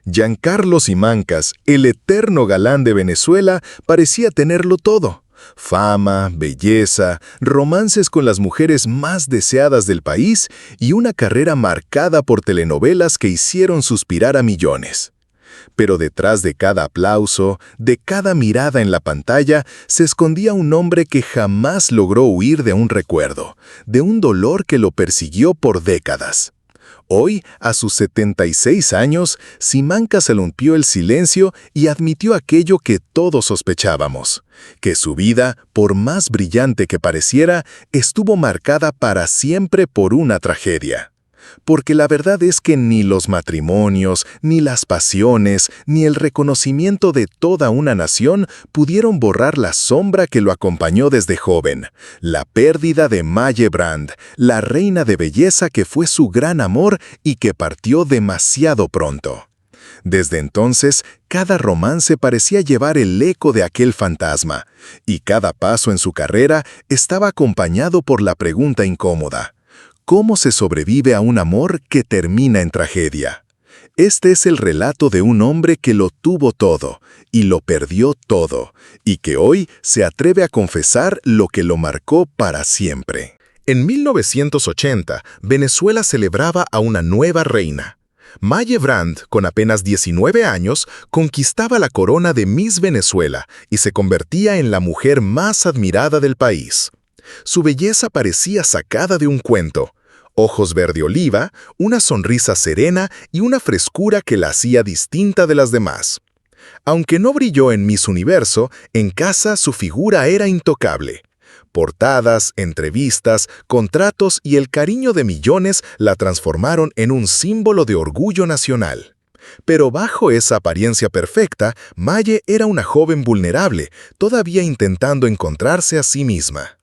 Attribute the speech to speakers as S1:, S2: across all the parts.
S1: Giancarlo Simancas, el eterno galán de Venezuela, parecía tenerlo todo. Fama, belleza, romances con las mujeres más deseadas del país y una carrera marcada por telenovelas que hicieron suspirar a millones. Pero detrás de cada aplauso, de cada mirada en la pantalla, se escondía un hombre que jamás logró huir de un recuerdo, de un dolor que lo persiguió por décadas. Hoy, a sus 76 años, Simancas rompió el silencio y admitió aquello que todos sospechábamos, que su vida, por más brillante que pareciera, estuvo marcada para siempre por una tragedia. Porque la verdad es que ni los matrimonios, ni las pasiones, ni el reconocimiento de toda una nación pudieron borrar la sombra que lo acompañó desde joven, la pérdida de Maye Brand, la reina de belleza que fue su gran amor y que partió demasiado pronto. Desde entonces, cada romance parecía llevar el eco de aquel fantasma, y cada paso en su carrera estaba acompañado por la pregunta incómoda: ¿cómo se sobrevive a un amor que termina en tragedia? Este es el relato de un hombre que lo tuvo todo y lo perdió todo, y que hoy se atreve a confesar lo que lo marcó para siempre. En 1980, Venezuela celebraba a una nueva reina. Maye Brand, con apenas 19 años, conquistaba la corona de Miss Venezuela y se convertía en la mujer más admirada del país. Su belleza parecía sacada de un cuento. Ojos verde oliva, una sonrisa serena y una frescura que la hacía distinta de las demás. Aunque no brilló en Miss Universo, en casa su figura era intocable. Portadas, entrevistas, contratos y el cariño de millones la transformaron en un símbolo de orgullo nacional. Pero bajo esa apariencia perfecta, Maye era una joven vulnerable, todavía intentando encontrarse a sí misma.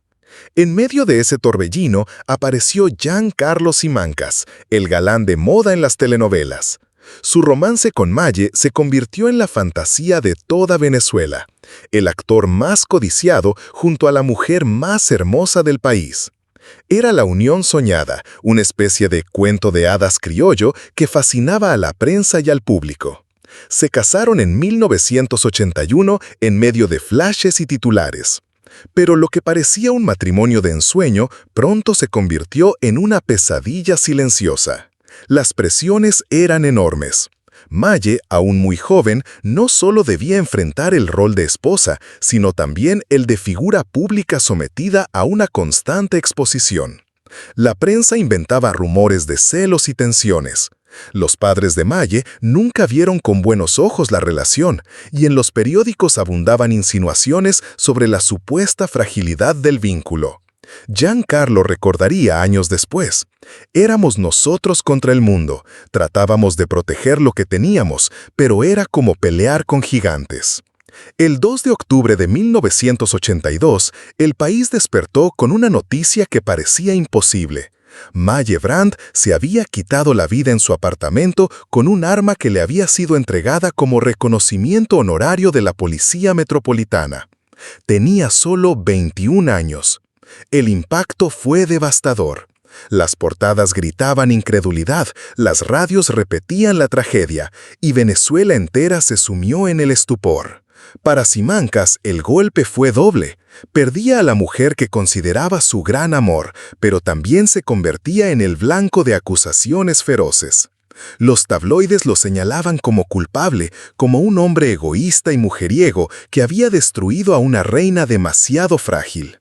S1: En medio de ese torbellino apareció Giancarlo Simancas, el galán de moda en las telenovelas. Su romance con Maye se convirtió en la fantasía de toda Venezuela, el actor más codiciado junto a la mujer más hermosa del país. Era la unión soñada, una especie de cuento de hadas criollo que fascinaba a la prensa y al público. Se casaron en 1981 en medio de flashes y titulares. Pero lo que parecía un matrimonio de ensueño pronto se convirtió en una pesadilla silenciosa. Las presiones eran enormes. Maye, aún muy joven, no solo debía enfrentar el rol de esposa, sino también el de figura pública sometida a una constante exposición. La prensa inventaba rumores de celos y tensiones. Los padres de Maye nunca vieron con buenos ojos la relación, y en los periódicos abundaban insinuaciones sobre la supuesta fragilidad del vínculo. Giancarlo recordaría años después: éramos nosotros contra el mundo, tratábamos de proteger lo que teníamos, pero era como pelear con gigantes. El 2 de octubre de 1982, el país despertó con una noticia que parecía imposible. Maye Brand se había quitado la vida en su apartamento con un arma que le había sido entregada como reconocimiento honorario de la Policía Metropolitana. Tenía solo 21 años. El impacto fue devastador. Las portadas gritaban incredulidad, las radios repetían la tragedia, y Venezuela entera se sumió en el estupor. Para Simancas, el golpe fue doble. Perdía a la mujer que consideraba su gran amor, pero también se convertía en el blanco de acusaciones feroces. Los tabloides lo señalaban como culpable, como un hombre egoísta y mujeriego que había destruido a una reina demasiado frágil.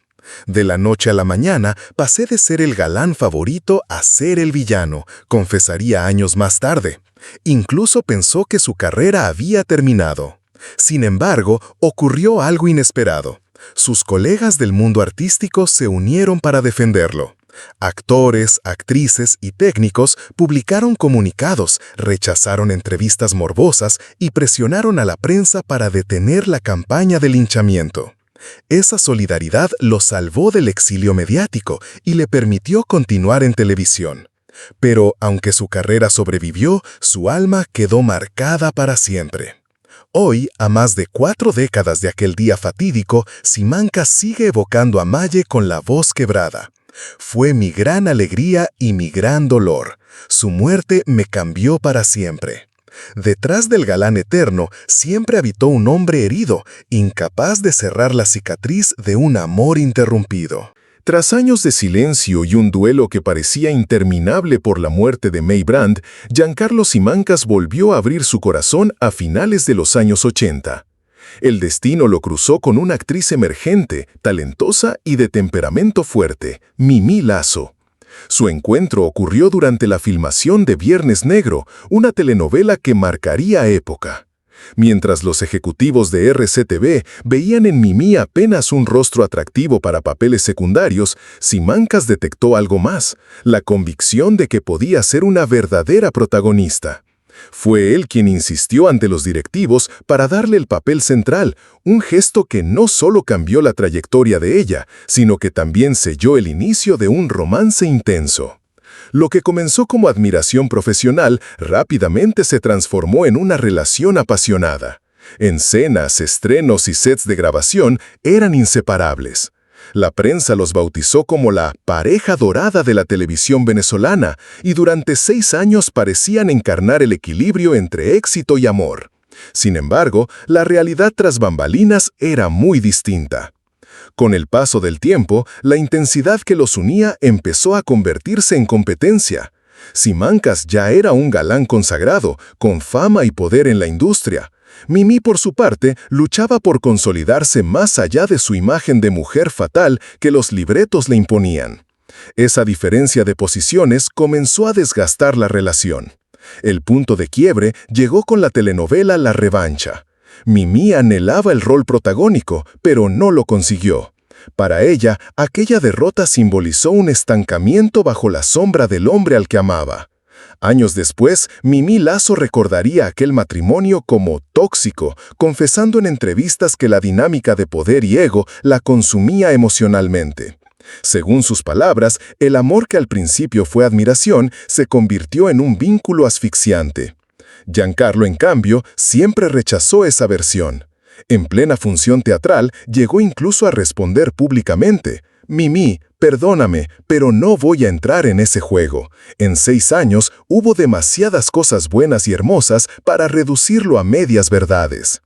S1: De la noche a la mañana pasé de ser el galán favorito a ser el villano, confesaría años más tarde. Incluso pensó que su carrera había terminado. Sin embargo, ocurrió algo inesperado. Sus colegas del mundo artístico se unieron para defenderlo. Actores, actrices y técnicos publicaron comunicados, rechazaron entrevistas morbosas y presionaron a la prensa para detener la campaña de linchamiento. Esa solidaridad lo salvó del exilio mediático y le permitió continuar en televisión. Pero, aunque su carrera sobrevivió, su alma quedó marcada para siempre. Hoy, a más de 4 décadas de aquel día fatídico, Simancas sigue evocando a Maye con la voz quebrada. Fue mi gran alegría y mi gran dolor. Su muerte me cambió para siempre. Detrás del galán eterno siempre habitó un hombre herido, incapaz de cerrar la cicatriz de un amor interrumpido. Tras años de silencio y un duelo que parecía interminable por la muerte de May Brand, Giancarlo Simancas volvió a abrir su corazón a finales de los años 80. El destino lo cruzó con una actriz emergente, talentosa y de temperamento fuerte, Mimí Lazo. Su encuentro ocurrió durante la filmación de Viernes Negro, una telenovela que marcaría época. Mientras los ejecutivos de RCTV veían en Mimí apenas un rostro atractivo para papeles secundarios, Simancas detectó algo más, la convicción de que podía ser una verdadera protagonista. Fue él quien insistió ante los directivos para darle el papel central, un gesto que no solo cambió la trayectoria de ella, sino que también selló el inicio de un romance intenso. Lo que comenzó como admiración profesional rápidamente se transformó en una relación apasionada. Escenas, estrenos y sets de grabación eran inseparables. La prensa los bautizó como la pareja dorada de la televisión venezolana y durante 6 años parecían encarnar el equilibrio entre éxito y amor. Sin embargo, la realidad tras bambalinas era muy distinta. Con el paso del tiempo, la intensidad que los unía empezó a convertirse en competencia. Simancas ya era un galán consagrado, con fama y poder en la industria. Mimí, por su parte, luchaba por consolidarse más allá de su imagen de mujer fatal que los libretos le imponían. Esa diferencia de posiciones comenzó a desgastar la relación. El punto de quiebre llegó con la telenovela La Revancha. Mimí anhelaba el rol protagónico, pero no lo consiguió. Para ella, aquella derrota simbolizó un estancamiento bajo la sombra del hombre al que amaba. Años después, Mimí Lazo recordaría aquel matrimonio como tóxico, confesando en entrevistas que la dinámica de poder y ego la consumía emocionalmente. Según sus palabras, el amor que al principio fue admiración se convirtió en un vínculo asfixiante. Giancarlo, en cambio, siempre rechazó esa versión. En plena función teatral, llegó incluso a responder públicamente: «Mimí, perdóname, pero no voy a entrar en ese juego. En 6 años hubo demasiadas cosas buenas y hermosas para reducirlo a medias verdades».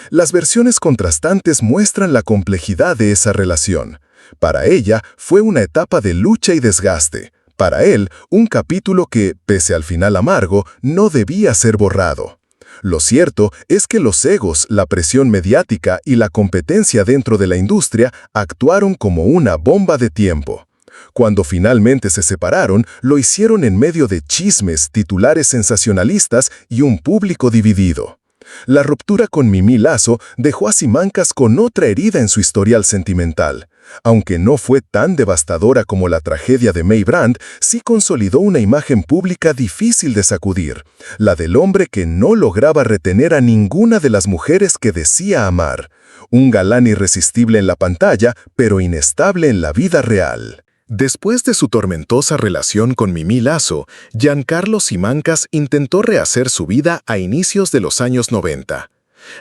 S1: Las versiones contrastantes muestran la complejidad de esa relación. Para ella, fue una etapa de lucha y desgaste. Para él, un capítulo que, pese al final amargo, no debía ser borrado. Lo cierto es que los egos, la presión mediática y la competencia dentro de la industria actuaron como una bomba de tiempo. Cuando finalmente se separaron, lo hicieron en medio de chismes, titulares sensacionalistas y un público dividido. La ruptura con Mimí Lazo dejó a Simancas con otra herida en su historial sentimental. Aunque no fue tan devastadora como la tragedia de May Brand, sí consolidó una imagen pública difícil de sacudir, la del hombre que no lograba retener a ninguna de las mujeres que decía amar. Un galán irresistible en la pantalla, pero inestable en la vida real. Después de su tormentosa relación con Mimí Lazo, Giancarlo Simancas intentó rehacer su vida a inicios de los años 90.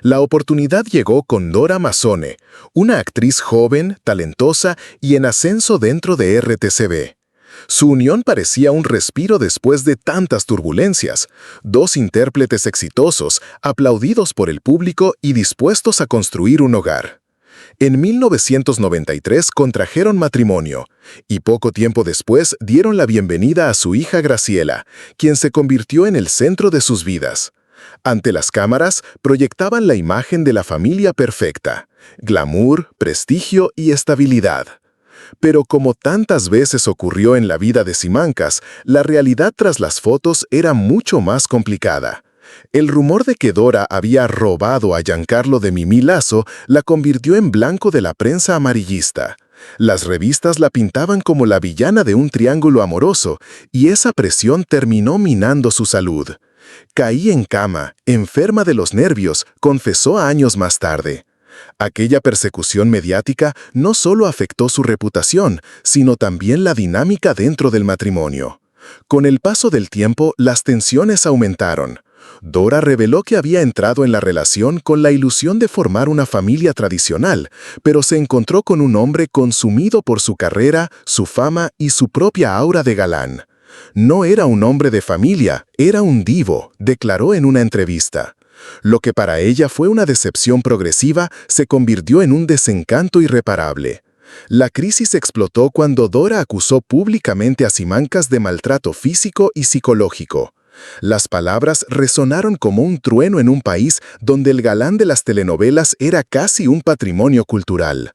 S1: La oportunidad llegó con Dora Mazzone, una actriz joven, talentosa y en ascenso dentro de RTCV. Su unión parecía un respiro después de tantas turbulencias. 2 intérpretes exitosos, aplaudidos por el público y dispuestos a construir un hogar. En 1993 contrajeron matrimonio y poco tiempo después dieron la bienvenida a su hija Graciela, quien se convirtió en el centro de sus vidas. Ante las cámaras proyectaban la imagen de la familia perfecta, glamour, prestigio y estabilidad. Pero como tantas veces ocurrió en la vida de Simancas, la realidad tras las fotos era mucho más complicada. El rumor de que Dora había robado a Giancarlo de Mimí Lazo la convirtió en blanco de la prensa amarillista. Las revistas la pintaban como la villana de un triángulo amoroso, y esa presión terminó minando su salud. «Caí en cama, enferma de los nervios», confesó años más tarde. Aquella persecución mediática no solo afectó su reputación, sino también la dinámica dentro del matrimonio. Con el paso del tiempo, las tensiones aumentaron. Dora reveló que había entrado en la relación con la ilusión de formar una familia tradicional, pero se encontró con un hombre consumido por su carrera, su fama y su propia aura de galán. No era un hombre de familia, era un divo, declaró en una entrevista. Lo que para ella fue una decepción progresiva se convirtió en un desencanto irreparable. La crisis explotó cuando Dora acusó públicamente a Simancas de maltrato físico y psicológico. Las palabras resonaron como un trueno en un país donde el galán de las telenovelas era casi un patrimonio cultural.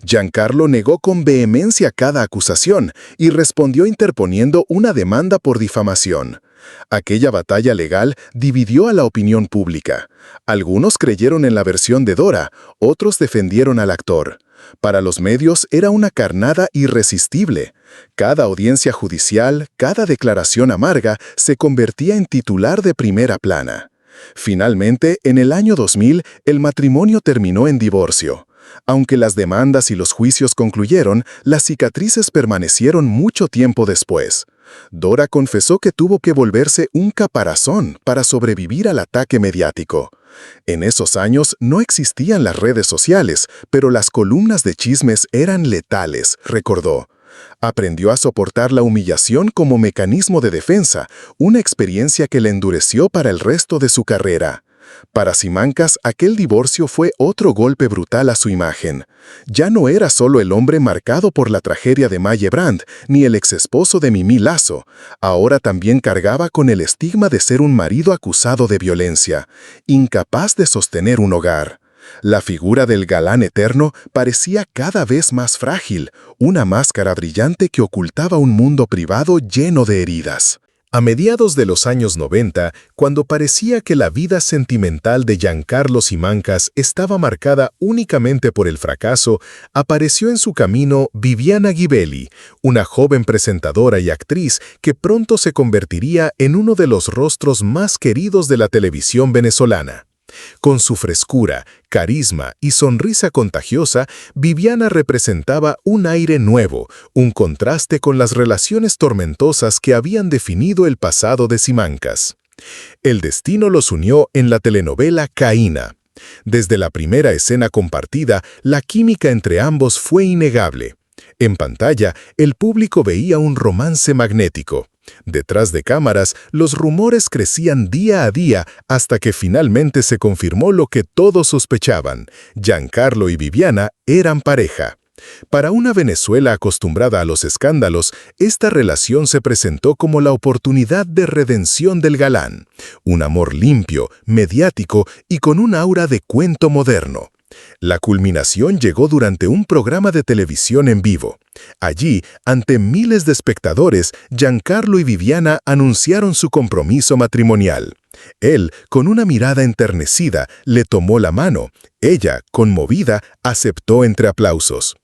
S1: Giancarlo negó con vehemencia cada acusación y respondió interponiendo una demanda por difamación. Aquella batalla legal dividió a la opinión pública. Algunos creyeron en la versión de Dora, otros defendieron al actor. Para los medios era una carnada irresistible. Cada audiencia judicial, cada declaración amarga se convertía en titular de primera plana. Finalmente, en el año 2000, el matrimonio terminó en divorcio. Aunque las demandas y los juicios concluyeron, las cicatrices permanecieron mucho tiempo después. Dora confesó que tuvo que volverse un caparazón para sobrevivir al ataque mediático. En esos años no existían las redes sociales, pero las columnas de chismes eran letales, recordó. Aprendió a soportar la humillación como mecanismo de defensa, una experiencia que le endureció para el resto de su carrera. Para Simancas, aquel divorcio fue otro golpe brutal a su imagen. Ya no era solo el hombre marcado por la tragedia de Maye Brandt, ni el exesposo de Mimí Lazo. Ahora también cargaba con el estigma de ser un marido acusado de violencia, incapaz de sostener un hogar. La figura del galán eterno parecía cada vez más frágil, una máscara brillante que ocultaba un mundo privado lleno de heridas. A mediados de los años 90, cuando parecía que la vida sentimental de Giancarlo Simancas estaba marcada únicamente por el fracaso, apareció en su camino Viviana Ghibelli, una joven presentadora y actriz que pronto se convertiría en uno de los rostros más queridos de la televisión venezolana. Con su frescura, carisma y sonrisa contagiosa, Viviana representaba un aire nuevo, un contraste con las relaciones tormentosas que habían definido el pasado de Simancas. El destino los unió en la telenovela Caína. Desde la primera escena compartida, la química entre ambos fue innegable. En pantalla, el público veía un romance magnético. Detrás de cámaras, los rumores crecían día a día hasta que finalmente se confirmó lo que todos sospechaban: Giancarlo y Viviana eran pareja. Para una Venezuela acostumbrada a los escándalos, esta relación se presentó como la oportunidad de redención del galán. Un amor limpio, mediático y con un aura de cuento moderno. La culminación llegó durante un programa de televisión en vivo. Allí, ante miles de espectadores, Giancarlo y Viviana anunciaron su compromiso matrimonial. Él, con una mirada enternecida, le tomó la mano. Ella, conmovida, aceptó entre aplausos.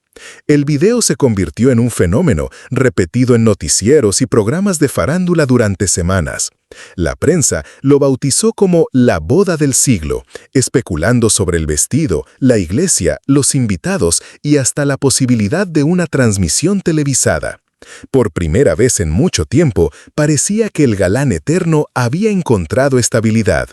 S1: El video se convirtió en un fenómeno, repetido en noticieros y programas de farándula durante semanas. La prensa lo bautizó como la boda del siglo, especulando sobre el vestido, la iglesia, los invitados y hasta la posibilidad de una transmisión televisada. Por primera vez en mucho tiempo, parecía que el galán eterno había encontrado estabilidad.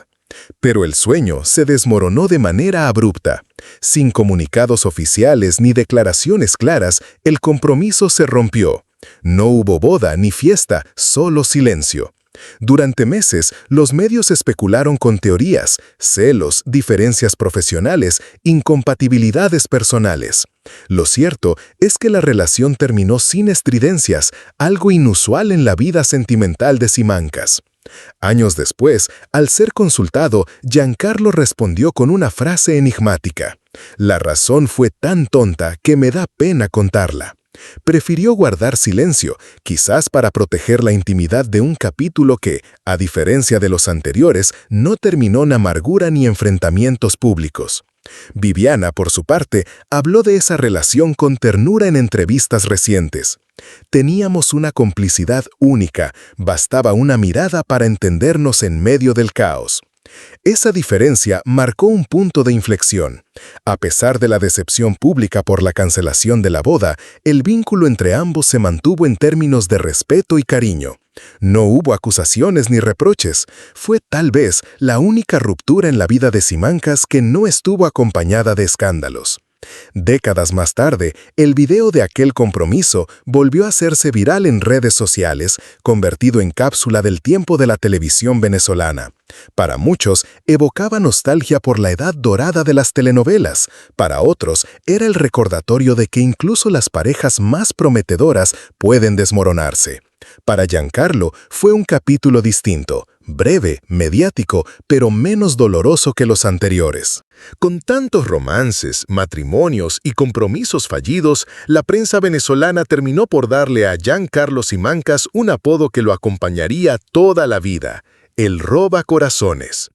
S1: Pero el sueño se desmoronó de manera abrupta. Sin comunicados oficiales ni declaraciones claras, el compromiso se rompió. No hubo boda ni fiesta, solo silencio. Durante meses, los medios especularon con teorías, celos, diferencias profesionales, incompatibilidades personales. Lo cierto es que la relación terminó sin estridencias, algo inusual en la vida sentimental de Simancas. Años después, al ser consultado, Giancarlo respondió con una frase enigmática: «La razón fue tan tonta que me da pena contarla». Prefirió guardar silencio, quizás para proteger la intimidad de un capítulo que, a diferencia de los anteriores, no terminó en amargura ni enfrentamientos públicos. Viviana, por su parte, habló de esa relación con ternura en entrevistas recientes. «Teníamos una complicidad única, bastaba una mirada para entendernos en medio del caos». Esa diferencia marcó un punto de inflexión. A pesar de la decepción pública por la cancelación de la boda, el vínculo entre ambos se mantuvo en términos de respeto y cariño. No hubo acusaciones ni reproches. Fue tal vez la única ruptura en la vida de Simancas que no estuvo acompañada de escándalos. Décadas más tarde, el video de aquel compromiso volvió a hacerse viral en redes sociales, convertido en cápsula del tiempo de la televisión venezolana. Para muchos, evocaba nostalgia por la edad dorada de las telenovelas. Para otros, era el recordatorio de que incluso las parejas más prometedoras pueden desmoronarse. Para Giancarlo fue un capítulo distinto, breve, mediático, pero menos doloroso que los anteriores. Con tantos romances, matrimonios y compromisos fallidos, la prensa venezolana terminó por darle a Giancarlo Simancas un apodo que lo acompañaría toda la vida: el robacorazones.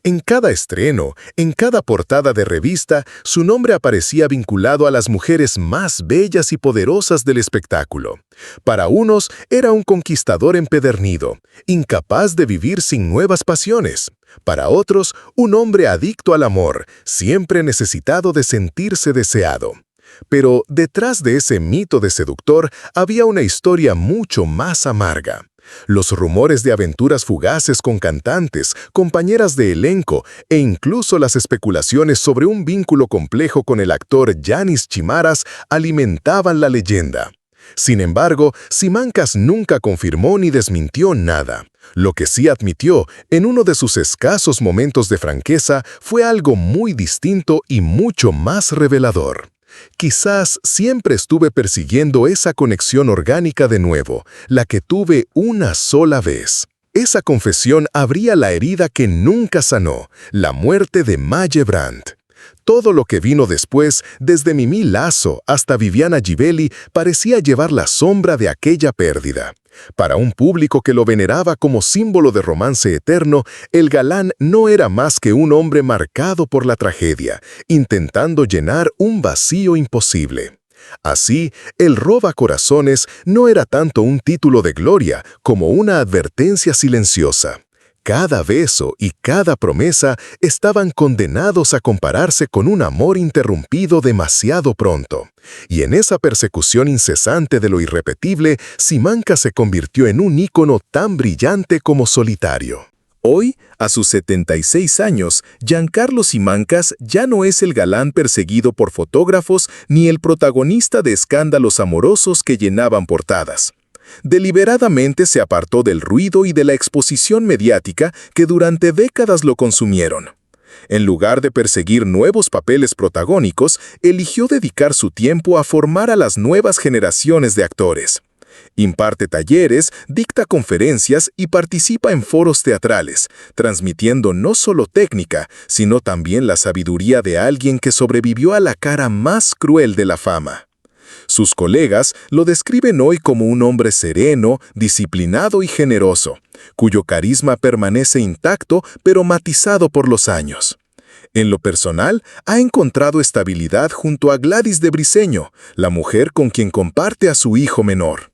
S1: En cada estreno, en cada portada de revista, su nombre aparecía vinculado a las mujeres más bellas y poderosas del espectáculo. Para unos, era un conquistador empedernido, incapaz de vivir sin nuevas pasiones. Para otros, un hombre adicto al amor, siempre necesitado de sentirse deseado. Pero detrás de ese mito de seductor había una historia mucho más amarga. Los rumores de aventuras fugaces con cantantes, compañeras de elenco e incluso las especulaciones sobre un vínculo complejo con el actor Yanis Chimaras alimentaban la leyenda. Sin embargo, Simancas nunca confirmó ni desmintió nada. Lo que sí admitió, en uno de sus escasos momentos de franqueza, fue algo muy distinto y mucho más revelador. Quizás siempre estuve persiguiendo esa conexión orgánica de nuevo, la que tuve una sola vez. Esa confesión abría la herida que nunca sanó, la muerte de Maye Brandt. Todo lo que vino después, desde Mimí Lazo hasta Viviana Givelli, parecía llevar la sombra de aquella pérdida. Para un público que lo veneraba como símbolo de romance eterno, el galán no era más que un hombre marcado por la tragedia, intentando llenar un vacío imposible. Así, el robacorazones no era tanto un título de gloria como una advertencia silenciosa. Cada beso y cada promesa estaban condenados a compararse con un amor interrumpido demasiado pronto. Y en esa persecución incesante de lo irrepetible, Simancas se convirtió en un ícono tan brillante como solitario. Hoy, a sus 76 años, Giancarlo Simancas ya no es el galán perseguido por fotógrafos ni el protagonista de escándalos amorosos que llenaban portadas. Deliberadamente se apartó del ruido y de la exposición mediática que durante décadas lo consumieron. En lugar de perseguir nuevos papeles protagónicos, eligió dedicar su tiempo a formar a las nuevas generaciones de actores. Imparte talleres, dicta conferencias y participa en foros teatrales, transmitiendo no solo técnica, sino también la sabiduría de alguien que sobrevivió a la cara más cruel de la fama. Sus colegas lo describen hoy como un hombre sereno, disciplinado y generoso, cuyo carisma permanece intacto pero matizado por los años. En lo personal, ha encontrado estabilidad junto a Gladys de Briceño, la mujer con quien comparte a su hijo menor.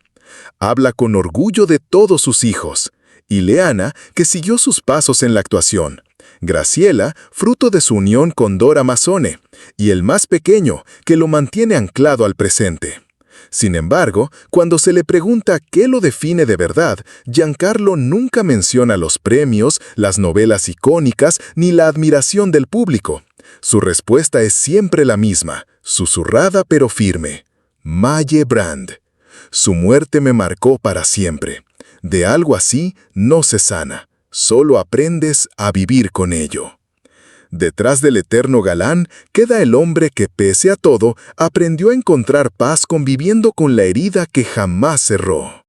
S1: Habla con orgullo de todos sus hijos. Ileana, que siguió sus pasos en la actuación. Graciela, fruto de su unión con Dora Mazzone, y el más pequeño, que lo mantiene anclado al presente. Sin embargo, cuando se le pregunta qué lo define de verdad, Giancarlo nunca menciona los premios, las novelas icónicas ni la admiración del público. Su respuesta es siempre la misma, susurrada pero firme: Maye Brandt. Su muerte me marcó para siempre. De algo así no se sana, solo aprendes a vivir con ello. Detrás del eterno galán queda el hombre que, pese a todo, aprendió a encontrar paz conviviendo con la herida que jamás cerró.